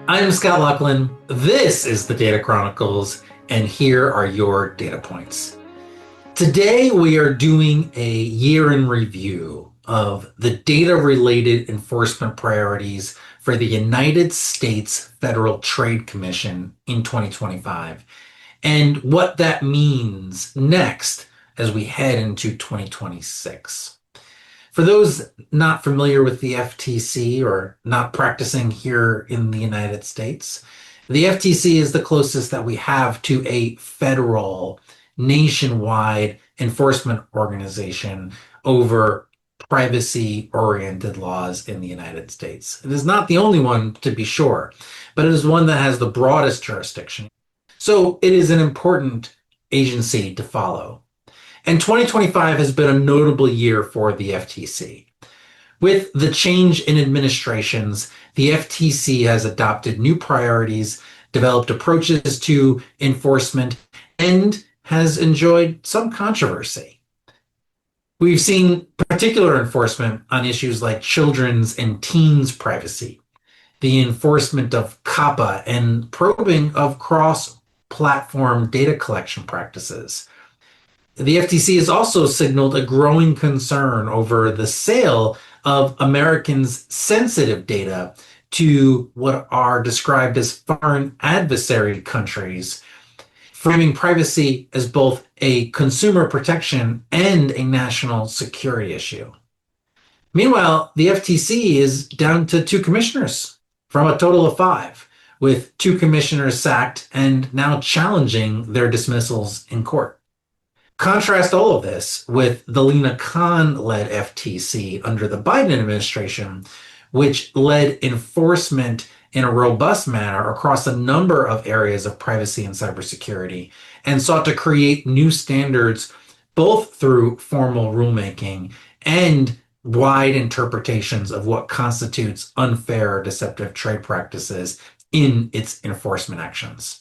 I'm Scott Loughlin. This is the Data Chronicles, and here are your data points. Today, we are doing a year in review of the data-related enforcement priorities for the United States Federal Trade Commission in 2025 and what that means next as we head into 2026. For those not familiar with the FTC or not practicing here in the United States, the FTC is the closest that we have to a federal, nationwide enforcement organization over privacy-oriented laws in the United States. It is not the only one, to be sure, but it is one that has the broadest jurisdiction. So it is an important agency to follow. And 2025 has been a notable year for the FTC. With the change in administrations, the FTC has adopted new priorities, developed approaches to enforcement, and has enjoyed some controversy. We've seen particular enforcement on issues like children's and teens' privacy, the enforcement of COPPA, and probing of cross-platform data collection practices. The FTC has also signaled a growing concern over the sale of Americans' sensitive data to what are described as foreign adversary countries, framing privacy as both a consumer protection and a national security issue. Meanwhile, the FTC is down to 2 commissioners from a total of 5, with 2 commissioners sacked and now challenging their dismissals in court. Contrast all of this with the Lina Khan-led FTC under the Biden administration, which led enforcement in a robust manner across a number of areas of privacy and cybersecurity and sought to create new standards both through formal rulemaking and wide interpretations of what constitutes unfair or deceptive trade practices in its enforcement actions.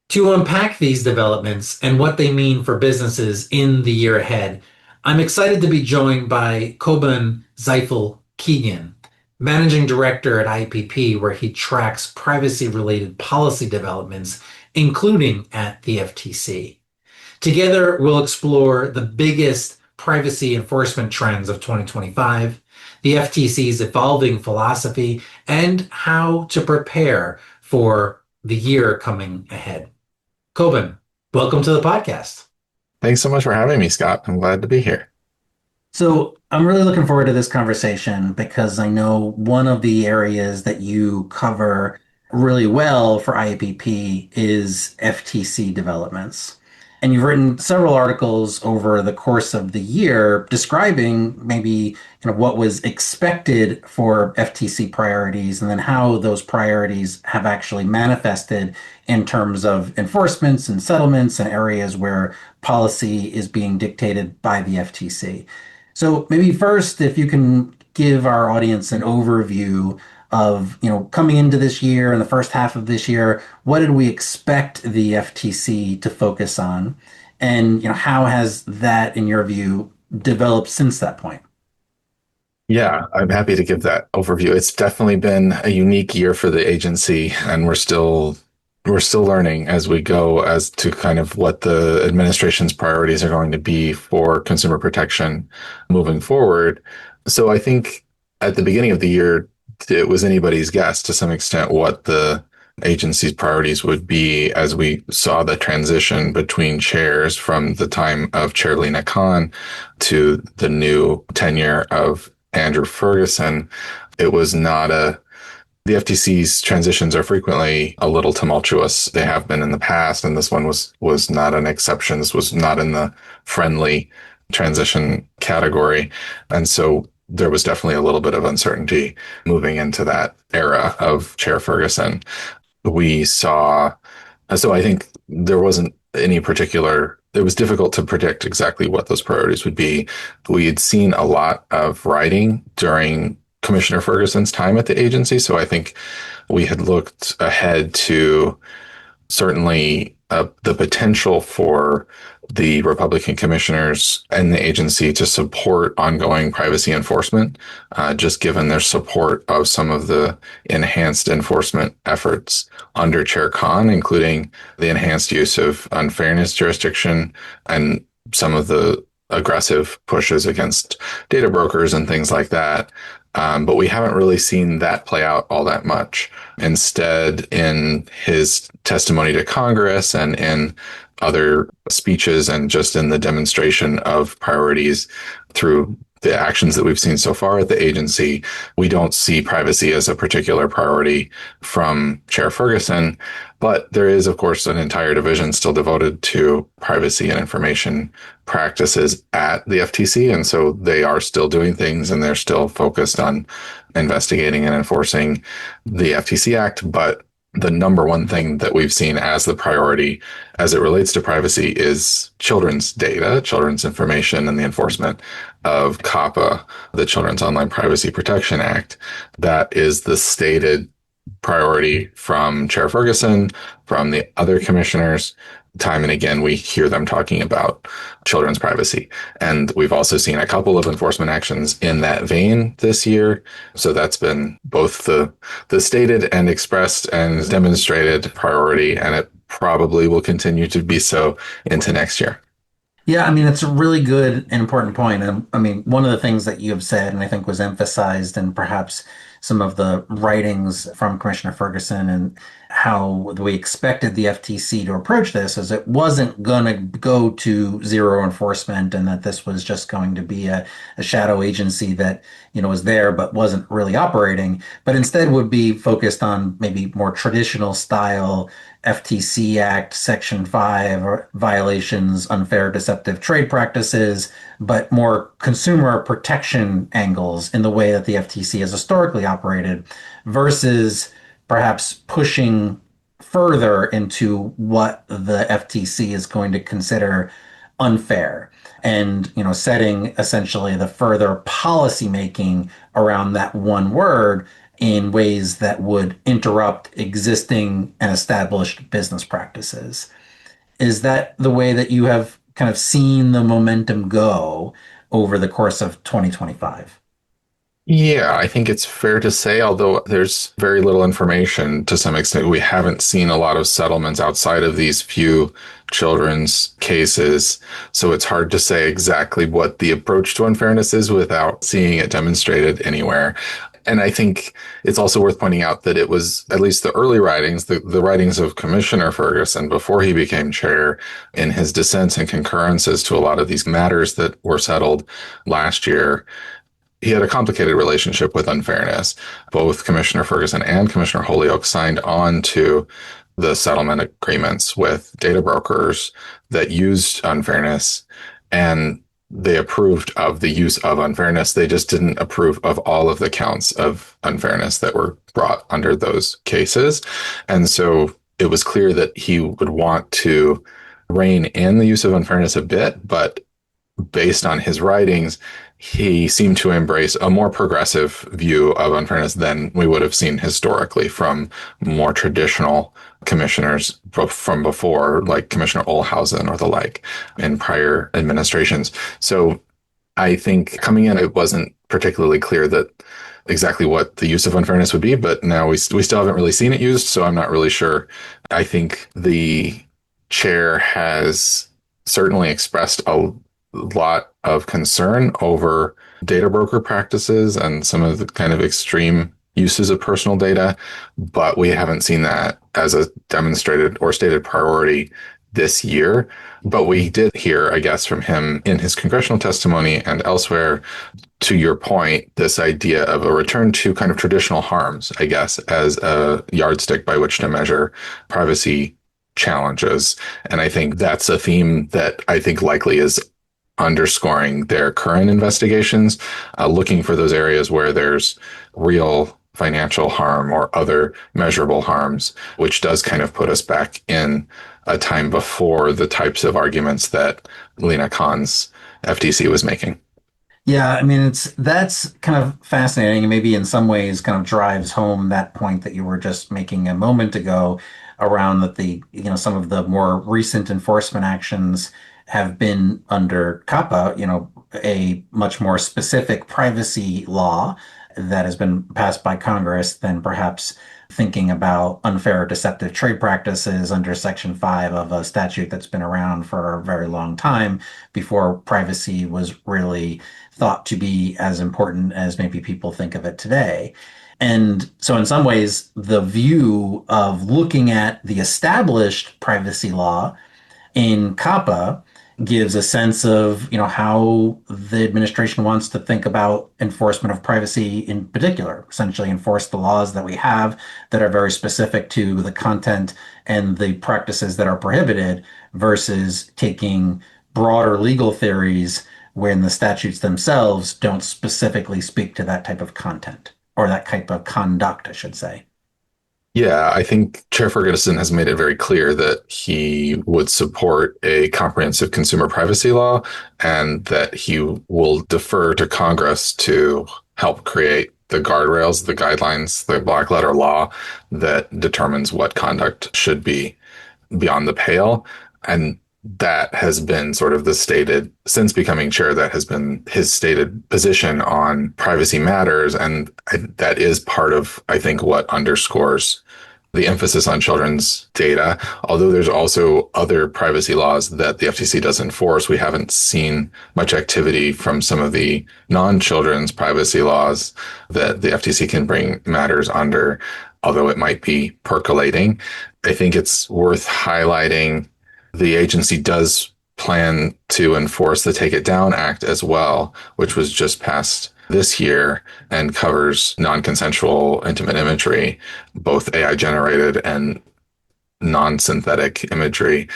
To unpack these developments and what they mean for businesses in the year ahead, I'm excited to be joined by Cobun Zweifel-Keegan, Managing Director at IAPP, where he tracks privacy-related policy developments, including at the FTC. Together, we'll explore the biggest privacy enforcement trends of 2025, the FTC's evolving philosophy, and how to prepare for the year coming ahead. Cobun, welcome to the podcast. Thanks so much for having me, Scott. I'm glad to be here. So I'm really looking forward to this conversation because I know one of the areas that you cover really well for IAPP is FTC developments. And you've written several articles over the course of the year describing maybe what was expected for FTC priorities and then how those priorities have actually manifested in terms of enforcements and settlements and areas where policy is being dictated by the FTC. So maybe first, if you can give our audience an overview of, coming into this year and the first half of this year, what did we expect the FTC to focus on? And, how has that, in your view, developed since that point? Yeah, I'm happy to give that overview. It's definitely been a unique year for the agency, and we're still learning as we go as to kind of what the administration's priorities are going to be for consumer protection moving forward. So I think at the beginning of the year, it was anybody's guess to some extent what the agency's priorities would be as we saw the transition between chairs from the time of Chair Lina Khan to the new tenure of Andrew Ferguson. It was not the FTC's transitions are frequently a little tumultuous. They have been in the past, and this one was not an exception. This was not in the friendly transition category. And so there was definitely a little bit of uncertainty moving into that era of Chair Ferguson. So I think there wasn't any particular, it was difficult to predict exactly what those priorities would be. We had seen a lot of writing during Commissioner Ferguson's time at the agency. So I think we had looked ahead to certainly the potential for the Republican commissioners and the agency to support ongoing privacy enforcement, just given their support of some of the enhanced enforcement efforts under Chair Khan, including the enhanced use of unfairness jurisdiction and some of the aggressive pushes against data brokers and things like that. But we haven't really seen that play out all that much. Instead, in his testimony to Congress and in other speeches and just in the demonstration of priorities through the actions that we've seen so far at the agency, we don't see privacy as a particular priority from Chair Ferguson. But there is, of course, an entire division still devoted to privacy and information practices at the FTC. And so they are still doing things and they're still focused on investigating and enforcing the FTC Act. But the number one thing that we've seen as the priority as it relates to privacy is children's data, children's information, and the enforcement of COPPA, the Children's Online Privacy Protection Act. That is the stated priority from Chair Ferguson, from the other commissioners. Time and again, we hear them talking about children's privacy. And we've also seen a couple of enforcement actions in that vein this year. So that's been both the stated and expressed and demonstrated priority, and it probably will continue to be so into next year. Yeah, I mean, it's a really good and important point. I mean, one of the things that you have said, and I think was emphasized in perhaps some of the writings from Commissioner Ferguson and how we expected the FTC to approach this is it wasn't going to go to zero enforcement and that this was just going to be a shadow agency that, was there but wasn't really operating, but instead would be focused on maybe more traditional style FTC Act Section 5 or violations, unfair deceptive trade practices, but more consumer protection angles in the way that the FTC has historically operated versus perhaps pushing further into what the FTC is going to consider unfair and setting essentially the further policy making around that one word in ways that would interrupt existing and established business practices. Is that the way that you have kind of seen the momentum go over the course of 2025? Yeah, I think it's fair to say, although there's very little information to some extent, we haven't seen a lot of settlements outside of these few children's cases. So it's hard to say exactly what the approach to unfairness is without seeing it demonstrated anywhere. And I think it's also worth pointing out that it was at least the early writings, the writings of Commissioner Ferguson before he became chair, in his dissents and concurrences to a lot of these matters that were settled last year. He had a complicated relationship with unfairness. Both Commissioner Ferguson and Commissioner Holyoke signed on to the settlement agreements with data brokers that used unfairness, and they approved of the use of unfairness. They just didn't approve of all of the counts of unfairness that were brought under those cases. And so it was clear that he would want to rein in the use of unfairness a bit, but based on his writings, he seemed to embrace a more progressive view of unfairness than we would have seen historically from more traditional commissioners from before, like Commissioner Olhausen or the like in prior administrations. So I think coming in, it wasn't particularly clear that exactly what the use of unfairness would be, but now we still haven't really seen it used, so I'm not really sure. I think the chair has certainly expressed a lot of concern over data broker practices and some of the kind of extreme uses of personal data, but we haven't seen that as a demonstrated or stated priority this year. But we did hear, I guess, from him in his congressional testimony and elsewhere, to your point, this idea of a return to kind of traditional harms, I guess, as a yardstick by which to measure privacy challenges. And I think that's a theme that I think likely is underscoring their current investigations, looking for those areas where there's real financial harm or other measurable harms, which does kind of put us back in a time before the types of arguments that Lina Khan's FTC was making. Yeah, I mean, that's kind of fascinating and maybe in some ways kind of drives home that point that you were just making a moment ago around that some of the more recent enforcement actions have been under COPPA, a much more specific privacy law that has been passed by Congress than perhaps thinking about unfair or deceptive trade practices under Section 5 of a statute that's been around for a very long time before privacy was really thought to be as important as maybe people think of it today. And so, in some ways, the view of looking at the established privacy law in COPPA gives a sense of how the administration wants to think about enforcement of privacy in particular, essentially enforce the laws that we have that are very specific to the content and the practices that are prohibited versus taking broader legal theories when the statutes themselves don't specifically speak to that type of content or that type of conduct, I should say. Yeah, I think Chair Ferguson has made it very clear that he would support a comprehensive consumer privacy law and that he will defer to Congress to help create the guardrails, the guidelines, the black letter law that determines what conduct should be beyond the pale. And that has been sort of the stated, since becoming chair, that has been his stated position on privacy matters. And that is part of, I think, what underscores the emphasis on children's data. Although there's also other privacy laws that the FTC does enforce, we haven't seen much activity from some of the non-children's privacy laws that the FTC can bring matters under, although it might be percolating. I think it's worth highlighting the agency does plan to enforce the Take It Down Act as well, which was just passed this year and covers non-consensual intimate imagery, both AI generated and non-synthetic imagery,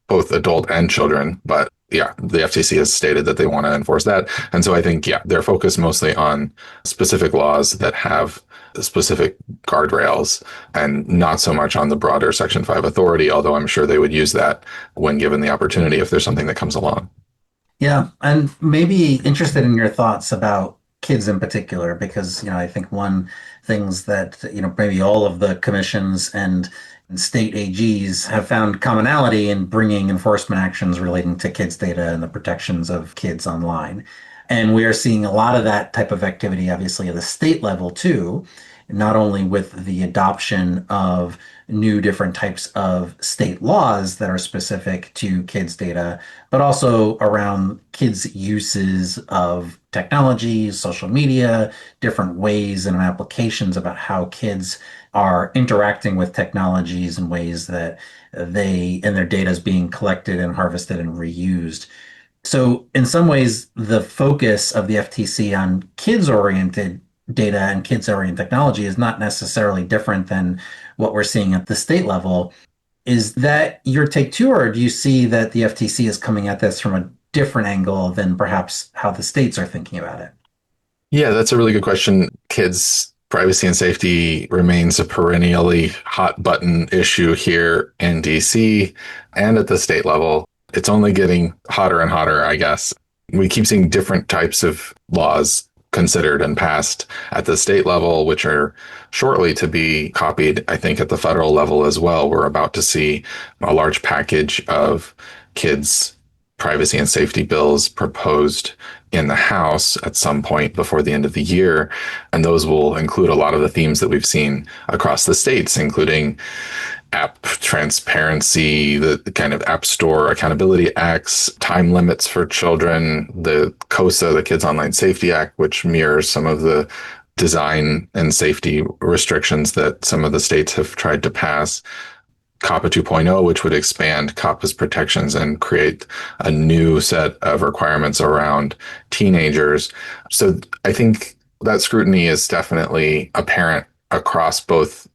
both adult and children. But yeah, the FTC has stated that they want to enforce that. And so I think, yeah, they're focused mostly on specific laws that have specific guardrails and not so much on the broader Section 5 authority, although I'm sure they would use that when given the opportunity if there's something that comes along. Yeah, and maybe interested in your thoughts about kids in particular, because I think one things that maybe all of the commissions and state AGs have found commonality in bringing enforcement actions relating to kids' data and the protections of kids online. And we are seeing a lot of that type of activity, obviously, at the state level too, not only with the adoption of new different types of state laws that are specific to kids' data, but also around kids' uses of technology, social media, different ways and applications about how kids are interacting with technologies in ways that their data is being collected and harvested and reused. So, in some ways, the focus of the FTC on kids oriented data and kids oriented technology is not necessarily different than what we're seeing at the state level. Is that your take too, or do you see that the FTC is coming at this from a different angle than perhaps how the states are thinking about it? Yeah, that's a really good question. Kids' privacy and safety remains a perennially hot button issue here in DC and at the state level. It's only getting hotter and hotter, I guess. We keep seeing different types of laws considered and passed at the state level, which are shortly to be copied, I think, at the federal level as well. We're about to see a large package of kids' privacy and safety bills proposed in the House at some point before the end of the year. And those will include a lot of the themes that we've seen across the states, including app transparency, the kind of App Store Accountability Acts, time limits for children, the COSA, the Kids Online Safety Act, which mirrors some of the design and safety restrictions that some of the states have tried to pass. COPPA 2.0, which would expand COPPA's protections and create a new set of requirements around teenagers. So I think that scrutiny is definitely apparent across both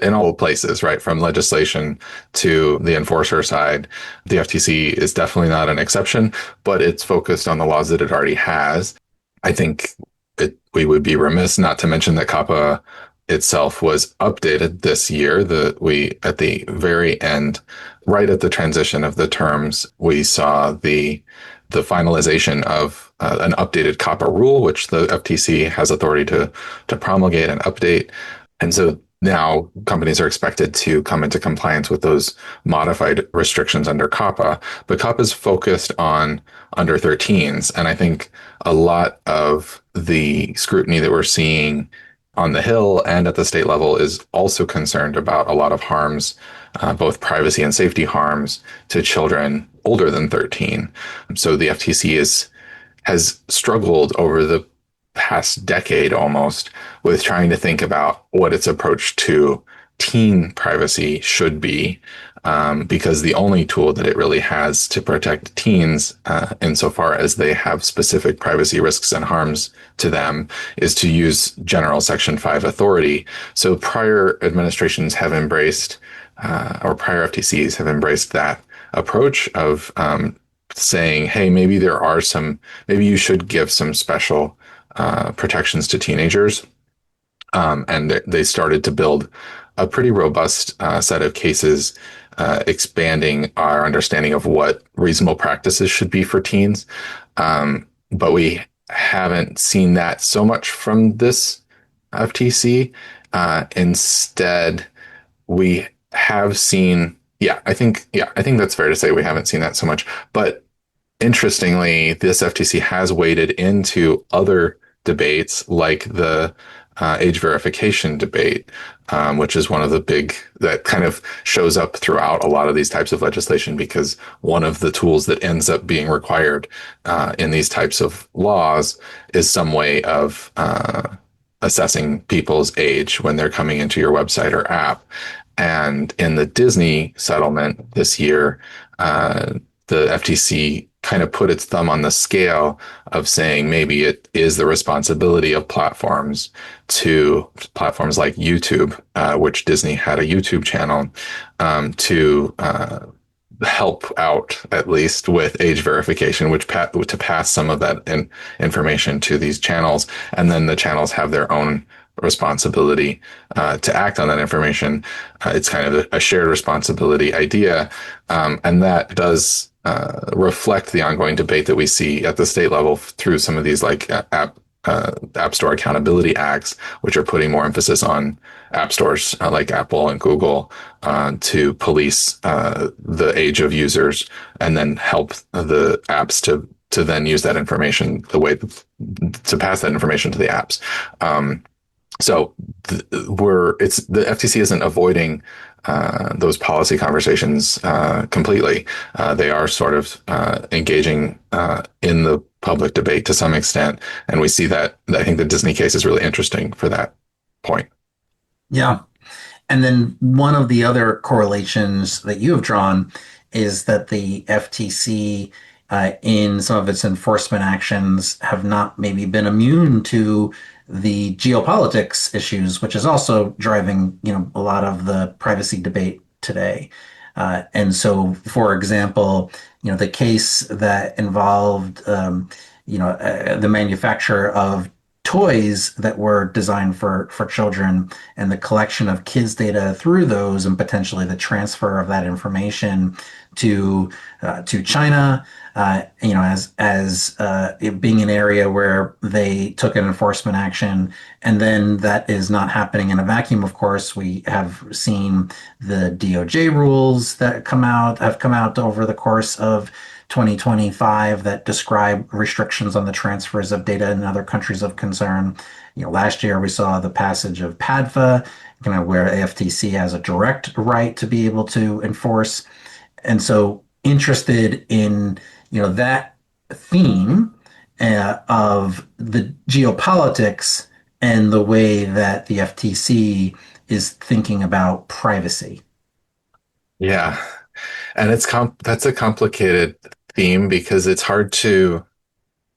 in all places, right? From legislation to the enforcer side. The FTC is definitely not an exception, but it's focused on the laws that it already has. I think we would be remiss not to mention that COPPA itself was updated this year. We at the very end, right at the transition of the terms, we saw the finalization of an updated COPPA rule, which the FTC has authority to promulgate and update. And so now companies are expected to come into compliance with those modified restrictions under COPPA, but COPPA is focused on under 13s. And I think a lot of the scrutiny that we're seeing on the Hill and at the state level is also concerned about a lot of harms, both privacy and safety harms to children older than 13. So the FTC has struggled over the past decade almost with trying to think about what its approach to teen privacy should be, because the only tool that it really has to protect teens, insofar as they have specific privacy risks and harms to them, is to use general Section 5 authority. So prior administrations have embraced, or prior FTCs have embraced that approach of saying, hey, maybe you should give some special protections to teenagers. And they started to build a pretty robust set of cases, expanding our understanding of what reasonable practices should be for teens. But we haven't seen that so much from this FTC. Instead, we have seen, I think that's fair to say we haven't seen that so much. But interestingly, this FTC has waded into other debates like the age verification debate, which is one of the big that kind of shows up throughout a lot of these types of legislation, because one of the tools that ends up being required in these types of laws is some way of assessing people's age when they're coming into your website or app. And in the Disney settlement this year, the FTC kind of put its thumb on the scale of saying maybe it is the responsibility of platforms like YouTube, which Disney had a YouTube channel, to help out at least with age verification, to pass some of that information to these channels, and then the channels have their own responsibility to act on that information. It's kind of a shared responsibility idea, and that does reflect the ongoing debate that we see at the state level through some of these like App Store accountability acts, which are putting more emphasis on app stores like Apple and Google to police the age of users, and then help the apps to then use that information to pass that information to the apps. So the FTC isn't avoiding those policy conversations completely. They are sort of engaging in the public debate to some extent, and we see that. I think the Disney case is really interesting for that point. Yeah. And then one of the other correlations that you have drawn is that the FTC, in some of its enforcement actions, have not maybe been immune to the geopolitics issues, which is also driving, a lot of the privacy debate today. And so, for example, the case that involved, the manufacture of toys that were designed for children, and the collection of kids' data through those, and potentially the transfer of that information to China, as it being an area where they took an enforcement action, and then that is not happening in a vacuum. Of course, we have seen the DOJ rules that have come out over the course of 2025 that describe restrictions on the transfers of data in other countries of concern. Last year we saw the passage of PADFA, where AFTC has a direct right to be able to enforce. And so, interested in that theme of the geopolitics and the way that the FTC is thinking about privacy. Yeah, and that's a complicated theme because it's hard to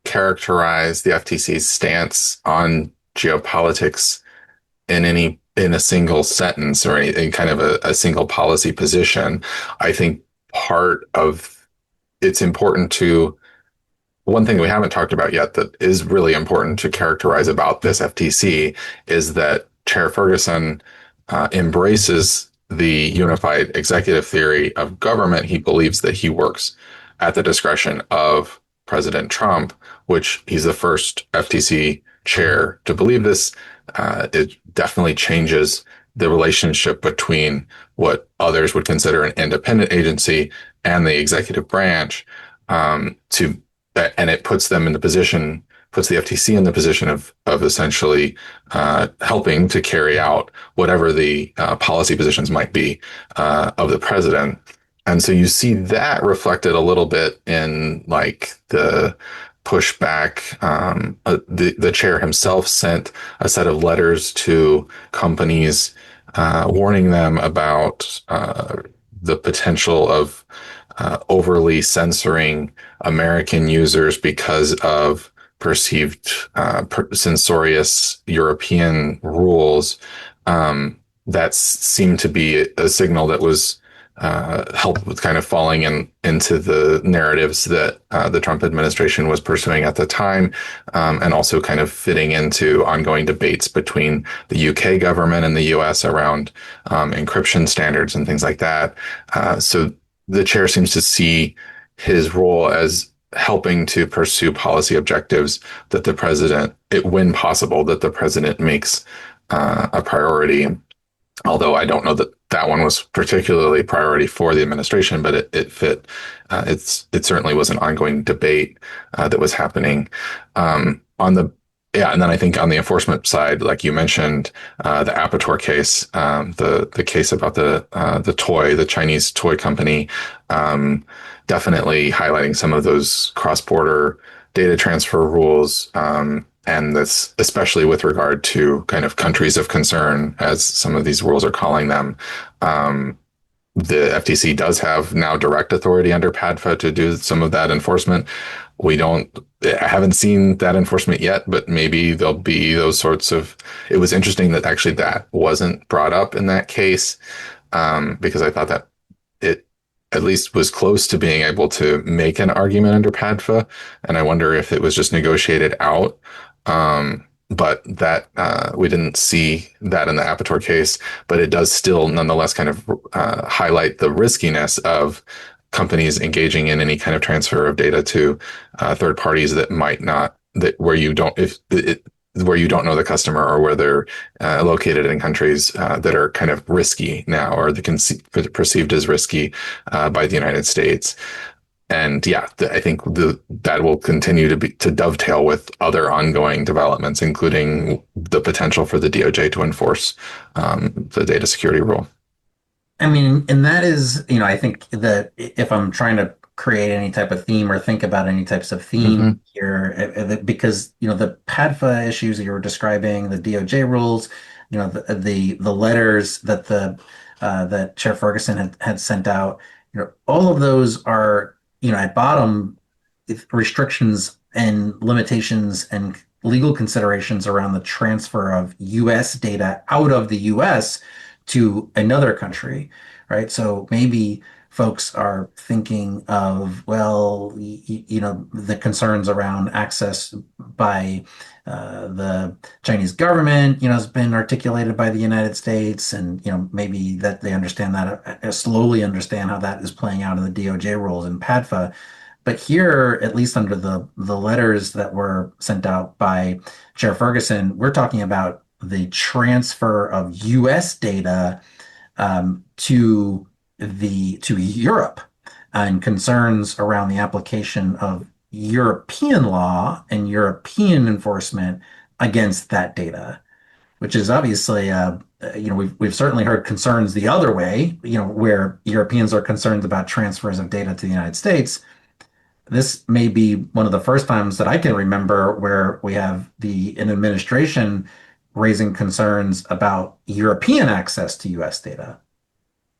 characterize the FTC's stance on geopolitics in a single sentence or in kind of a single policy position. I think part of it's important to one thing we haven't talked about yet that is really important to characterize about this FTC is that Chair Ferguson embraces the unified executive theory of government. He believes that he works at the discretion of President Trump, which he's the first FTC chair to believe this. It definitely changes the relationship between what others would consider an independent agency and the executive branch, to and it puts them in the position, puts the FTC in the position of essentially helping to carry out whatever the policy positions might be of the president. And so you see that reflected a little bit in like the pushback. The chair himself sent a set of letters to companies warning them about the potential of overly censoring American users because of perceived censorious European rules. That seemed to be a signal that was help with kind of falling into the narratives that the Trump administration was pursuing at the time, and also kind of fitting into ongoing debates between the UK government and the US around encryption standards and things like that. So the chair seems to see his role as helping to pursue policy objectives that the president, when possible, that the president makes a priority. Although I don't know that that one was particularly priority for the administration, but it fit. It certainly was an ongoing debate that was happening on the. Yeah, and then I think on the enforcement side, like you mentioned, the Aperture case, the case about the Chinese toy company, definitely highlighting some of those cross-border data transfer rules, and this especially with regard to kind of countries of concern, as some of these rules are calling them. The FTC does have now direct authority under PADFA to do some of that enforcement. I haven't seen that enforcement yet, but maybe there'll be those sorts of. It was interesting that actually that wasn't brought up in that case, because I thought that it at least was close to being able to make an argument under PADFA, and I wonder if it was just negotiated out. But that we didn't see that in the Aperture case, but it does still nonetheless kind of highlight the riskiness of companies engaging in any kind of transfer of data to third parties that might not, that where you don't, where you don't know the customer, or where they're located in countries that are kind of risky now, or perceived as risky by the United States. And yeah, I think that will continue to dovetail with other ongoing developments, including the potential for the DOJ to enforce the data security rule. I mean, and that is, I think that if I'm trying to create any type of theme or think about any types of theme Mm-hmm. here, because, the PADFA issues that you were describing, the DOJ rules, the letters that Chair Ferguson had sent out, all of those are, at bottom, restrictions and limitations and legal considerations around the transfer of US data out of the US to another country, right? So maybe folks are thinking of, well, the concerns around access by the Chinese government, has been articulated by the United States, and maybe that they understand that, slowly understand how that is playing out in the DOJ rules and PADFA. But here, at least under the letters that were sent out by Chair Ferguson, we're talking about the transfer of U.S. data to Europe, and concerns around the application of European law and European enforcement against that data, which is obviously, we've certainly heard concerns the other way, where Europeans are concerned about transfers of data to the United States. This may be one of the first times that I can remember where we have an administration raising concerns about European access to US data.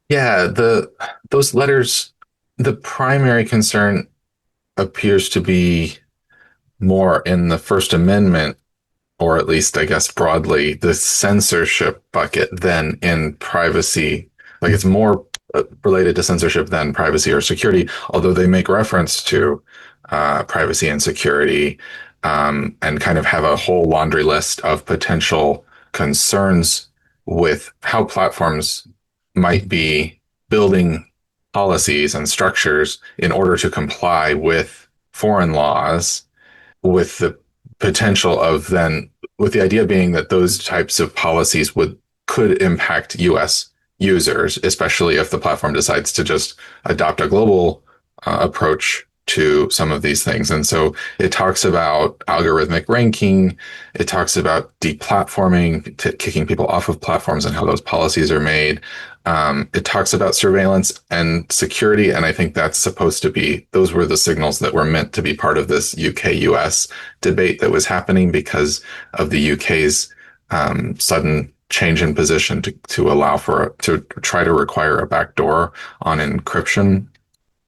Yeah, those letters, the primary concern appears to be more in the First Amendment, or at least I guess broadly, the censorship bucket than in privacy. Like it's more related to censorship than privacy or security, although they make reference to privacy and security, and kind of have a whole laundry list of potential concerns with how platforms might be building policies and structures in order to comply with foreign laws, with the potential of then, with the idea being that those types of policies would could impact US users, especially if the platform decides to just adopt a global approach to some of these things. And so it talks about algorithmic ranking. It talks about deplatforming, kicking people off of platforms and how those policies are made. It talks about surveillance and security. And I think that's supposed to be, those were the signals that were meant to be part of this UK US debate that was happening because of the UK's sudden change in position to allow to try to require a backdoor on encryption.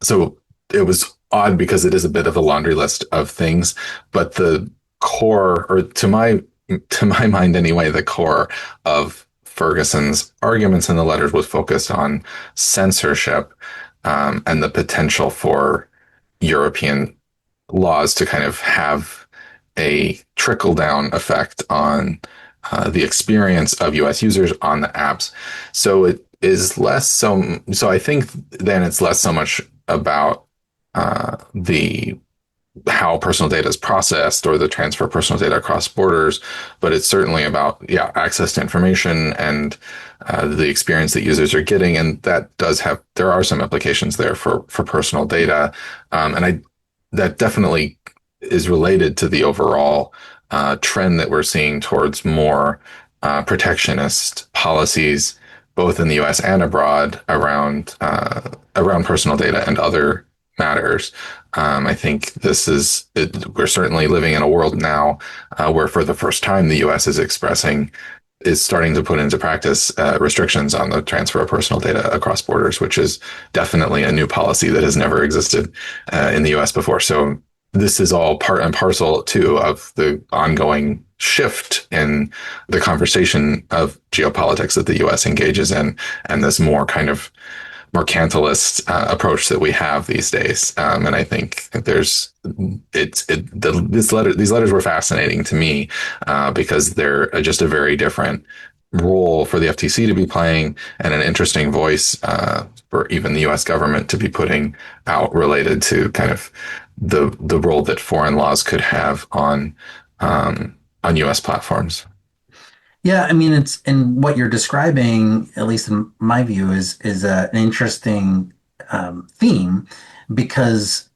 So it was odd because it is a bit of a laundry list of things, but the core, or to my mind anyway, the core of Ferguson's arguments in the letters was focused on censorship, and the potential for European laws to kind of have a trickle down effect on the experience of US users on the apps. So it is less so I think then it's less so much about the how personal data is processed or the transfer of personal data across borders, but it's certainly about access to information and the experience that users are getting, and that there are some implications there for personal data, and that definitely is related to the overall trend that we're seeing towards more protectionist policies, both in the U.S. and abroad, around personal data and other matters. I think we're certainly living in a world now where, for the first time, the U.S. is starting to put into practice restrictions on the transfer of personal data across borders, which is definitely a new policy that has never existed in the U.S. before. So this is all part and parcel, too, of the ongoing shift in the conversation of geopolitics that the U.S. engages in, and this more kind of mercantilist approach that we have these days. And I think these letters were fascinating to me because they're just a very different role for the FTC to be playing, and an interesting voice for even the U.S. government to be putting out, related to kind of the role that foreign laws could have on U.S. platforms. Yeah, I mean, and what you're describing, at least in my view, is an interesting theme, because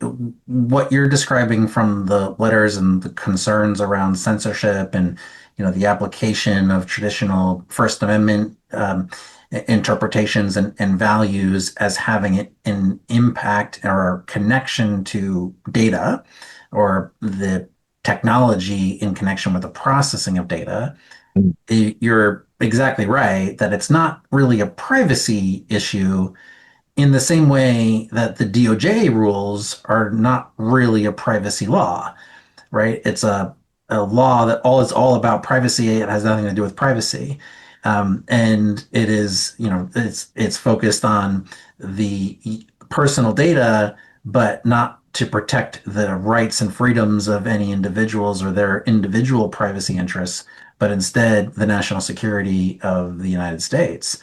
what you're describing from the letters and the concerns around censorship and the application of traditional First Amendment interpretations and values as having an impact or connection to data, or the technology in connection with the processing of data. You're exactly right that it's not really a privacy issue, in the same way that the DOJ rules are not really a privacy law, right? It's a law that is all about privacy. It has nothing to do with privacy. And it is, it's focused on the personal data, but not to protect the rights and freedoms of any individuals or their individual privacy interests, but instead the national security of the United States.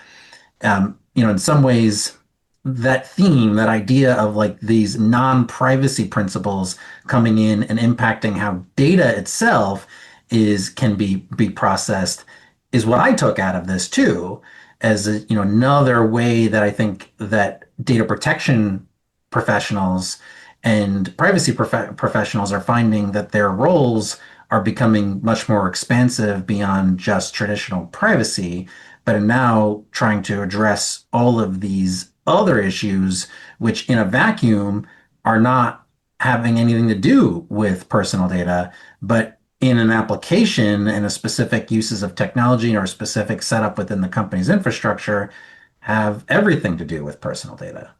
In some ways, that theme, that idea of like these non-privacy principles coming in and impacting how data itself can be processed, is what I took out of this too, as another way that I think that data protection professionals and privacy professionals are finding that their roles are becoming much more expansive beyond just traditional privacy, but are now trying to address all of these other issues, which in a vacuum are not having anything to do with personal data, but in an application and a specific uses of technology or a specific setup within the company's infrastructure, have everything to do with personal data.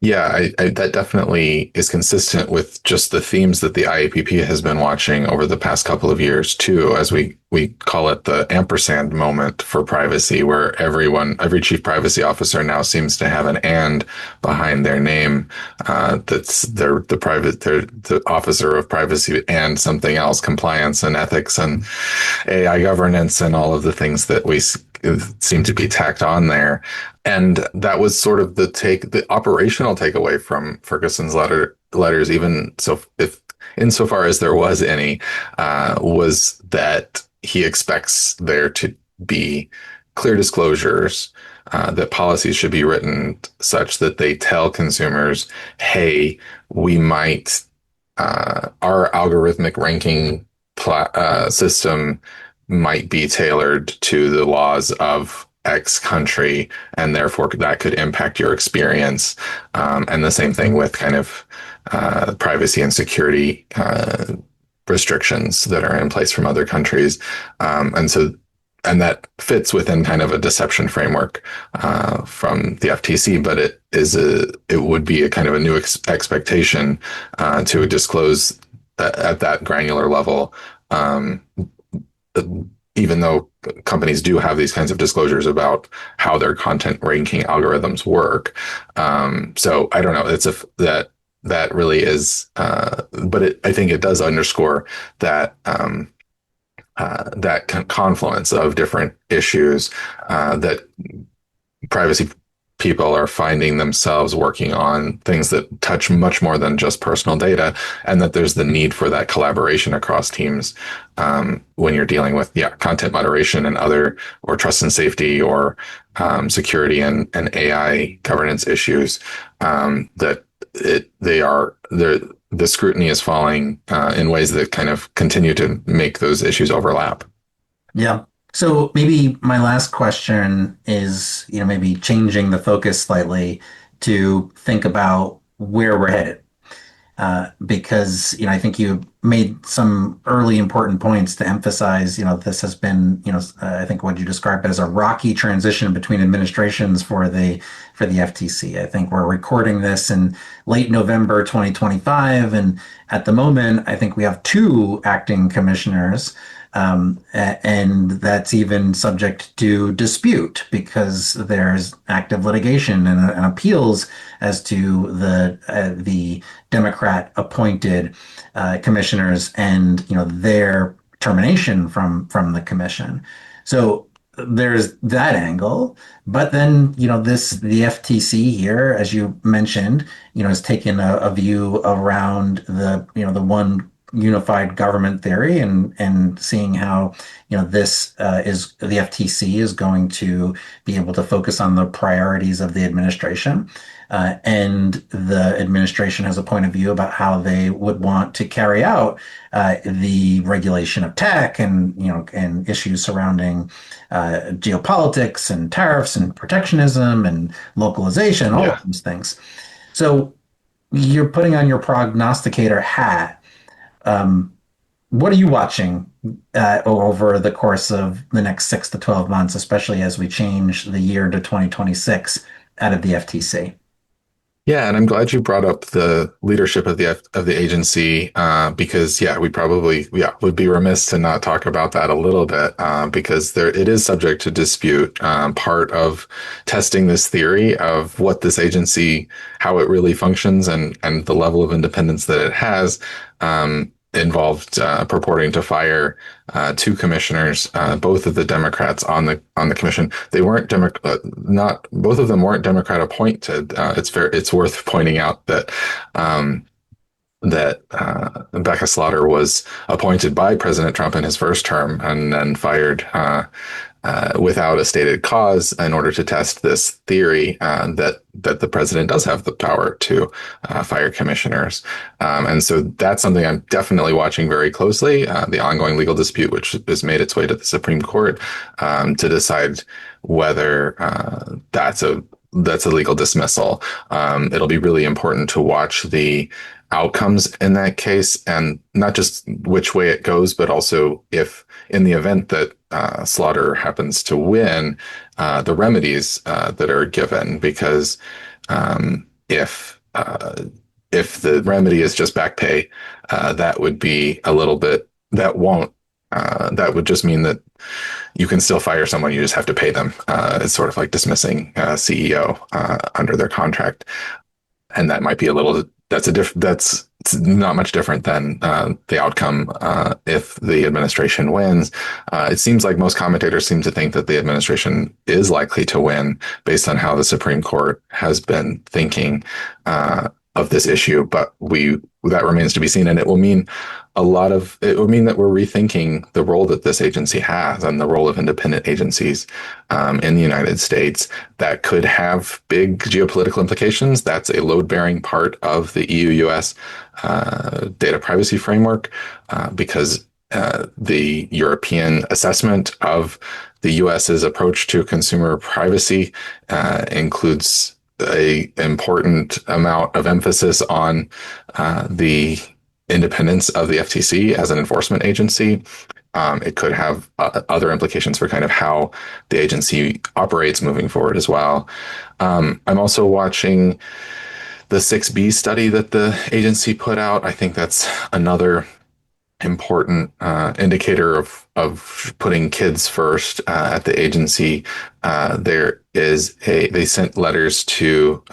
Yeah, that definitely is consistent with just the themes that the IAPP has been watching over the past couple of years too, as we call it the ampersand moment for privacy, where every chief privacy officer now seems to have an "and" behind their name. That's the officer of privacy and something else, compliance and ethics and AI governance and all of the things that we seem to be tacked on there. And that was sort of the operational takeaway from Ferguson's letters, even so, if insofar as there was any, was that he expects there to be clear disclosures, that policies should be written such that they tell consumers, hey, we might, our algorithmic ranking system might be tailored to the laws of X country, and therefore that could impact your experience. And the same thing with kind of privacy and security restrictions that are in place from other countries. And that fits within kind of a deception framework from the FTC, but it would be a kind of a new expectation to disclose at that granular level, even though companies do have these kinds of disclosures about how their content ranking algorithms work. So I don't know. That really is, but I think it does underscore that. That confluence of different issues that privacy people are finding themselves working on, things that touch much more than just personal data, and that there's the need for that collaboration across teams when you're dealing with content moderation and other, or trust and safety, or security and AI governance issues. That the scrutiny is falling in ways that kind of continue to make those issues overlap. Yeah. So maybe my last question is, maybe changing the focus slightly to think about where we're headed. Because, I think you made some early important points to emphasize, this has been, I think what you described as a rocky transition between administrations for the FTC. I think we're recording this in late November 2025. And at the moment, I think we have two acting commissioners. And that's even subject to dispute because there's active litigation and appeals as to the Democrat appointed commissioners and their termination from the commission. So there's that angle, but then the FTC here, as you mentioned, has taken a view around the one unified government theory and seeing how this is the FTC is going to be able to focus on the priorities of the administration. And the administration has a point of view about how they would want to carry out the regulation of tech and issues surrounding geopolitics and tariffs and protectionism and localization, all of these things. So you're putting on your prognosticator hat. What are you watching over the course of the next 6 to 12 months, especially as we change the year to 2026 out of the FTC? Yeah, and I'm glad you brought up the leadership of the agency because we probably would be remiss to not talk about that a little bit because it is subject to dispute. Part of testing this theory of what this agency, how it really functions, and the level of independence that it has. Involved purporting to fire two commissioners, both of the Democrats on the commission. They weren't not both of them weren't Democrat appointed. It's worth pointing out that Becca Slaughter was appointed by President Trump in his first term and then fired without a stated cause in order to test this theory that the president does have the power to fire commissioners. And so that's something I'm definitely watching very closely, the ongoing legal dispute, which has made its way to the Supreme Court to decide whether that's a legal dismissal. It'll be really important to watch the outcomes in that case, and not just which way it goes, but also if in the event that Slaughter happens to win, the remedies that are given, because if the remedy is just back pay, that would be a little bit, that would just mean that you can still fire someone, you just have to pay them. It's sort of like dismissing a CEO under their contract. And that might be that's not much different than the outcome if the administration wins. It seems like most commentators seem to think that the administration is likely to win based on how the Supreme Court has been thinking. of this issue, but that remains to be seen. And it will mean that we're rethinking the role that this agency has and the role of independent agencies in the United States that could have big geopolitical implications. That's a load-bearing part of the EU-US data privacy framework because the European assessment of the US's approach to consumer privacy includes a important amount of emphasis on the independence of the FTC as an enforcement agency. It could have other implications for kind of how the agency operates moving forward as well. I'm also watching the 6B study that the agency put out. I think that's another important indicator of putting kids first at the agency. They sent letters to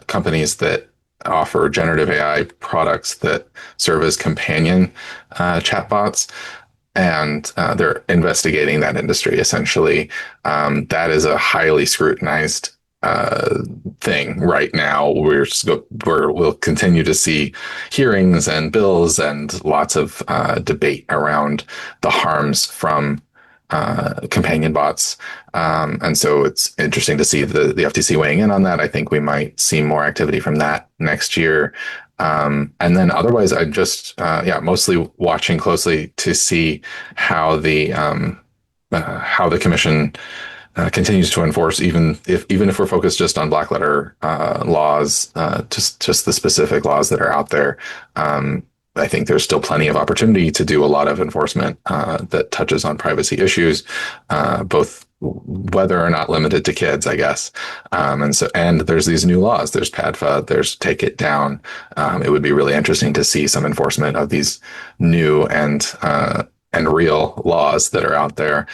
companies that offer generative AI products that serve as companion chatbots. And they're investigating that industry essentially. That is a highly scrutinized thing right now. We'll continue to see hearings and bills and lots of debate around the harms from companion bots. And so it's interesting to see the FTC weighing in on that. I think we might see more activity from that next year. And then otherwise, I just, mostly watching closely to see how the commission continues to enforce, even if we're focused just on black letter laws, just the specific laws that are out there. I think there's still plenty of opportunity to do a lot of enforcement that touches on privacy issues, both whether or not limited to kids, I guess. And there's these new laws. There's PADFA. There's Take It Down. It would be really interesting to see some enforcement of these new and real laws that are out there.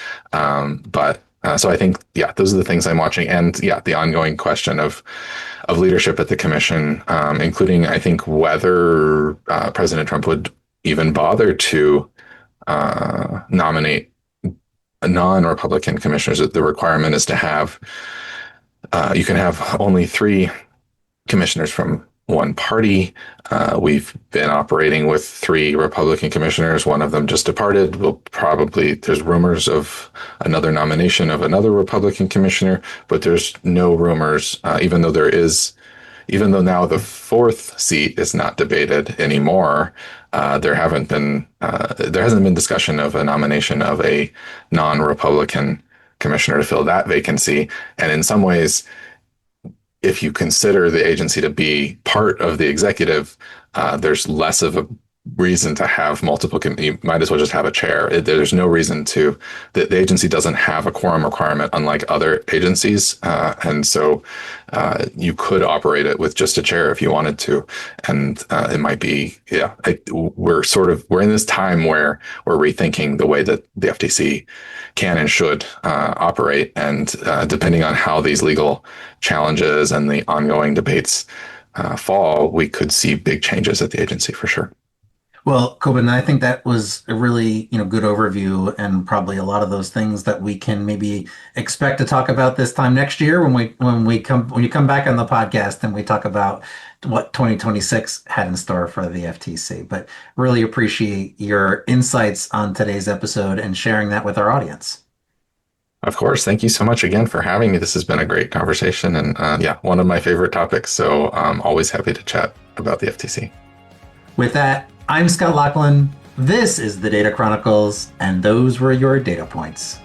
So I think, those are the things I'm watching. And the ongoing question of leadership at the commission, including, I think, whether President Trump would even bother to nominate non-Republican commissioners. The requirement is to have, you can have only 3 commissioners from one party. We've been operating with 3 Republican commissioners. One of them just departed. There's rumors of another nomination of another Republican commissioner, but there's no rumors, even though now the 4th seat is not debated anymore. There hasn't been discussion of a nomination of a non-Republican commissioner to fill that vacancy. And in some ways, if you consider the agency to be part of the executive, there's less of a reason to have multiple. You might as well just have a chair. There's no reason the agency doesn't have a quorum requirement, unlike other agencies. And so you could operate it with just a chair if you wanted to. And it might be, we're in this time where we're rethinking the way that the FTC can and should operate. And depending on how these legal challenges and the ongoing debates fall, we could see big changes at the agency for sure. Well, Cobun, I think that was a really, good overview, and probably a lot of those things that we can maybe expect to talk about this time next year when you come back on the podcast and we talk about what 2026 had in store for the FTC. But really appreciate your insights on today's episode and sharing that with our audience. Of course. Thank you so much again for having me. This has been a great conversation and one of my favorite topics. So I'm always happy to chat about the FTC. With that, I'm Scott Loughlin. This is the Data Chronicles, and those were your data points.